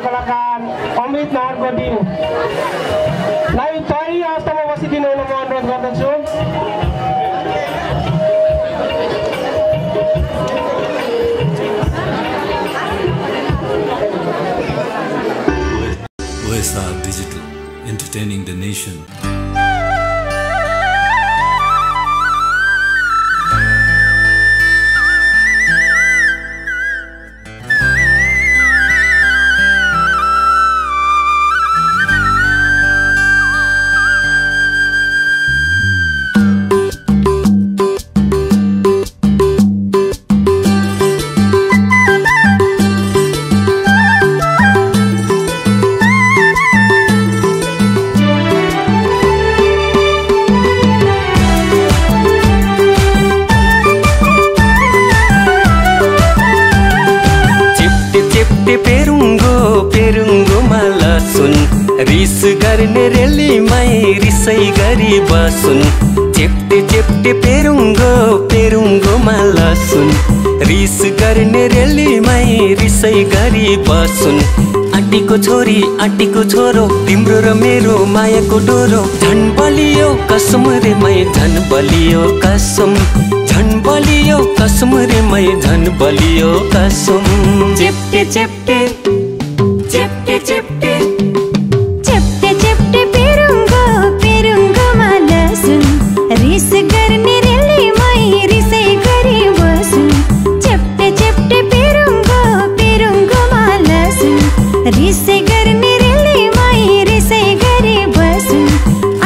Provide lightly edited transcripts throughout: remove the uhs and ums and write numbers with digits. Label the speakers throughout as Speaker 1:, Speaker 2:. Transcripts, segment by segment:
Speaker 1: कलाकार अमृत नारकोटीलाई तयारी अवस्थामा बसिदिनु हुन म अनुरोध गर्दछु।
Speaker 2: OSR Digital, entertaining the nation.
Speaker 3: रिस गर्ने रेलीमै रिसै गरी बसुन् चेप्टे चेप्टे पेरुङ्गो माला सुन रिस गर्ने रेलीमै रिसै गरी बसुन् आँटीको छोरी आँटीको छोरो तिम्रो र मेरो मायाको डोरो झन् बलियो कसम रे मै झन् बलियो कसम झन् बलियो कसम रे मै झन् बलियो कसम चेप्टे चेप्टे चेप्टे चेप्टे
Speaker 4: रिस गर्ने रेलीमै रिसै गरी बसुन् चेप्टे चेप्टे पेरुङ्गो माला सुन रिसै गर्ने रेलीमै रिसै गरी बसुन्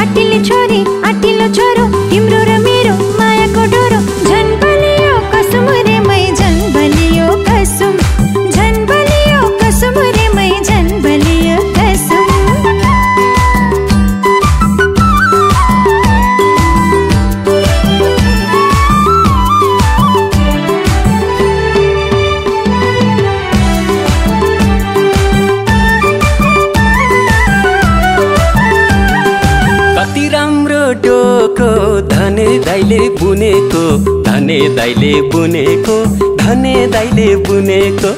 Speaker 4: आँटिलो छोरी आँटिलो छोरो तिम्रो र मेरो मायाको डोरो झन् बलियो कसम रे मै झन् बलियो कसम झन् बलियो कसम रे मै झन् बलियो कसम।
Speaker 3: धने दाइले बुनेको धने दाइले बुनेको धने दाइले बुनेको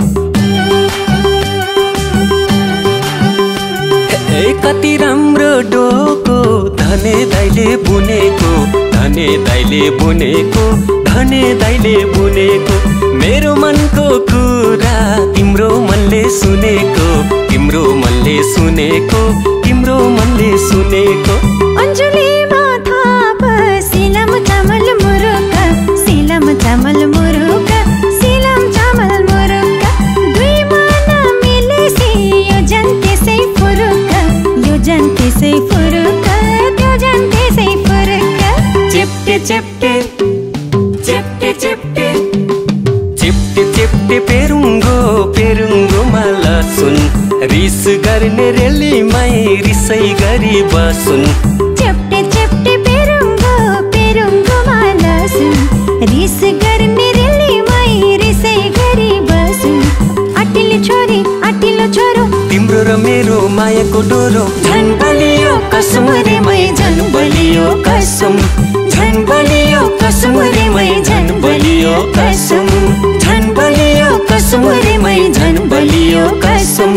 Speaker 3: कति राम्रो डोको धने दाइले बुनेको धने दाइले बुनेको धने दाइले बुनेको मेरो मनको कुरा तिम्रो मनले सुनेको तिम्रो मनले सुनेको तिम्रो मनले सुनेको
Speaker 4: अन्जुली चामल मुरुका सिलम चामल मुरुका दुई मन मिलेसी यो जन्ते सै फुरुका यो जन्ते सै फुरुका त्यो जन्ते सै फुरुका
Speaker 3: चेप्टे चेप्टे चेप्टे चेप्टे चेप्टे चेप्टे पेरुङ्गो माला सुन रिस गर्ने रेलीमै रिसै गरी बसुन्
Speaker 4: चेप्टे चेप्टे पेरुङ्गो माला सुन रिस गर्ने रेलीमै रिसै गरी बसुन् आँटिलो छोरी आँटिलो छोरो
Speaker 3: तिम्रो र मेरो मायाको डोरो झन् बलियो कसम रे मै झन् बलियो कसम झन् बलियो कसम रे मै झन् बलियो कसम झन् बलियो कसम रे मै झन् बलियो कसम।